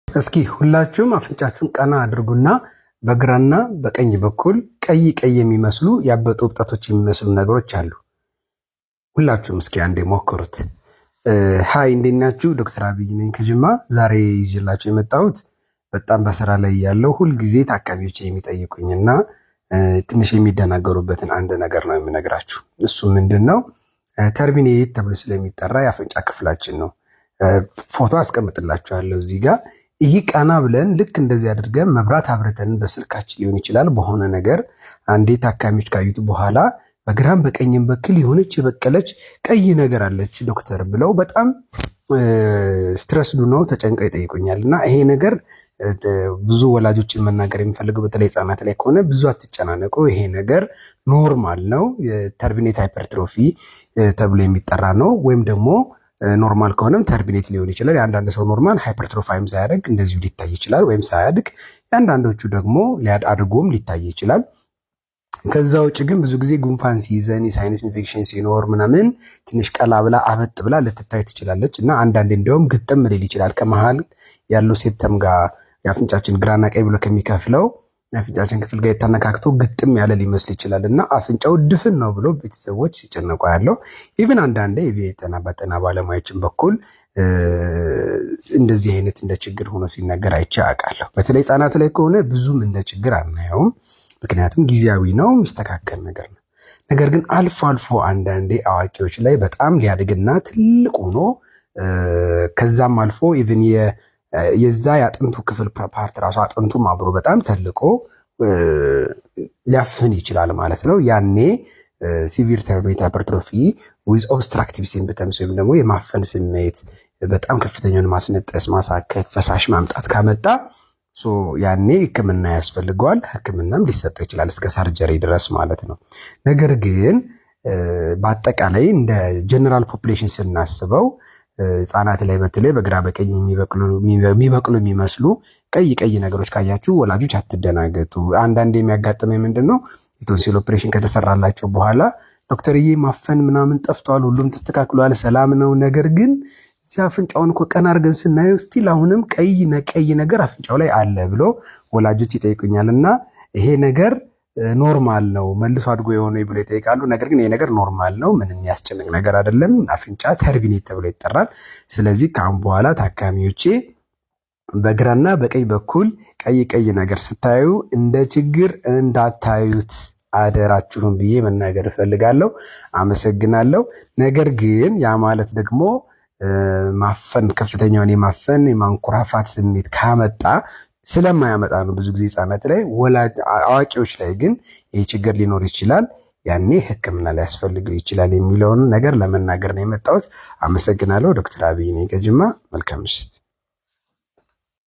እስኪ ሁላችሁም አፍንጫችሁን ቀና አድርጉና በግራና በቀኝ በኩል ቀይ የሚመስሉ ያበጡ እብጠቶች የሚመስሉ ነገሮች አሉ። ሁላችሁም እስኪ አንዴ ሞክሩት። ሃይ እንዴት ናችሁ? ዶክተር አብይ ነኝ ከጅማ። ዛሬ ይዤላችሁ የመጣሁት በጣም በስራ ላይ ያለው ሁልጊዜ ታካሚዎች የሚጠይቁኝና ትንሽ የሚደናገሩበትን አንድ ነገር ነው የምነግራችሁ። እሱ ምንድነው? ተርሚኔት ተብሎ ስለሚጠራ የአፍንጫ ክፍላችን ነው። ፎቶ አስቀምጥላችኋለሁ እዚህ ጋር። ይህ ቀና ብለን ልክ እንደዚህ አድርገን መብራት አብርተን በስልካችን ሊሆን ይችላል በሆነ ነገር አንዴ ታካሚዎች ካዩት በኋላ በግራም በቀኝም በኩል የሆነች የበቀለች ቀይ ነገር አለች ዶክተር ብለው በጣም ስትረስ ነው ተጨንቀው ይጠይቁኛል። እና ይሄ ነገር ብዙ ወላጆችን መናገር የሚፈልገው በተለይ ህጻናት ላይ ከሆነ ብዙ አትጨናነቁ። ይሄ ነገር ኖርማል ነው። ተርቢኔት ሃይፐርትሮፊ ተብሎ የሚጠራ ነው። ወይም ደግሞ ኖርማል ከሆነም ተርቢኔት ሊሆን ይችላል። የአንዳንድ ሰው ኖርማል ሃይፐርትሮፋይም ሳያደርግ እንደዚሁ ሊታይ ይችላል፣ ወይም ሳያድግ። የአንዳንዶቹ ደግሞ አድርጎም ሊታይ ይችላል። ከዛ ውጭ ግን ብዙ ጊዜ ጉንፋን ሲይዘን የሳይነስ ኢንፌክሽን ሲኖር ምናምን ትንሽ ቀላ ብላ አበጥ ብላ ልትታይ ትችላለች እና አንዳንዴ እንዲያውም ግጥም ሊል ይችላል። ከመሃል ያለው ሴፕተም ጋር የአፍንጫችን ግራና ቀኝ ብሎ ከሚከፍለው የአፍንጫችን ክፍል ጋር የተነካክቶ ግጥም ያለ ሊመስል ይችላል እና አፍንጫው ድፍን ነው ብሎ ቤተሰቦች ሲጨነቁ ያለው። ኢቭን አንዳንዴ በጤና ባለሙያዎችን በኩል እንደዚህ አይነት እንደ ችግር ሆኖ ሲነገር አይቼ አውቃለሁ። በተለይ ህጻናት ላይ ከሆነ ብዙም እንደ ችግር አናየውም፣ ምክንያቱም ጊዜያዊ ነው፣ የሚስተካከል ነገር ነው። ነገር ግን አልፎ አልፎ አንዳንዴ አዋቂዎች ላይ በጣም ሊያድግና ትልቅ ሆኖ ከዛም አልፎ ኢቭን የዛ የአጥንቱ ክፍል ፓርት ራሱ አጥንቱም አብሮ በጣም ተልቆ ሊያፍን ይችላል ማለት ነው። ያኔ ሲቪር ተርቢኔት ሃይፐርትሮፊ ዊዝ ኦብስትራክቲቭ ሲምፕተምስ ወይም ደግሞ የማፈን ስሜት፣ በጣም ከፍተኛውን ማስነጠስ፣ ማሳከክ፣ ፈሳሽ ማምጣት ካመጣ ያኔ ህክምና ያስፈልገዋል። ህክምናም ሊሰጠው ይችላል እስከ ሰርጀሪ ድረስ ማለት ነው። ነገር ግን በአጠቃላይ እንደ ጀነራል ፖፑሌሽን ስናስበው ህጻናት ላይ በተለይ በግራ በቀኝ የሚበቅሉ የሚመስሉ ቀይ ነገሮች ካያችሁ ወላጆች አትደናገጡ። አንዳንድ የሚያጋጥመው ምንድነው? የቶንሲል ኦፕሬሽን ከተሰራላቸው በኋላ ዶክተርዬ ማፈን ምናምን ጠፍቷል፣ ሁሉም ተስተካክሏል፣ ሰላም ነው። ነገር ግን እዚህ አፍንጫውን እኮ ቀና አድርገን ስናየው ስቲል አሁንም ቀይ ነገር አፍንጫው ላይ አለ ብሎ ወላጆች ይጠይቁኛል። እና ይሄ ነገር ኖርማል ነው መልሶ አድጎ የሆነ ብሎ ይጠይቃሉ። ነገር ግን ይሄ ነገር ኖርማል ነው፣ ምንም የሚያስጨንቅ ነገር አይደለም። አፍንጫ ተርቢኔት ተብሎ ይጠራል። ስለዚህ ከአሁን በኋላ ታካሚዎቼ በግራና በቀኝ በኩል ቀይ ነገር ስታዩ እንደ ችግር እንዳታዩት አደራችሁን ብዬ መናገር እፈልጋለሁ። አመሰግናለሁ። ነገር ግን ያ ማለት ደግሞ ማፈን ከፍተኛውን የማንኮራፋት ስሜት ካመጣ ስለማያመጣ ነው ብዙ ጊዜ ህጻናት ላይ። አዋቂዎች ላይ ግን ይህ ችግር ሊኖር ይችላል። ያኔ ህክምና ሊያስፈልገው ይችላል የሚለውን ነገር ለመናገር ነው የመጣሁት። አመሰግናለሁ። ዶክተር አብይ ነኝ ከጅማ። መልካም ምሽት።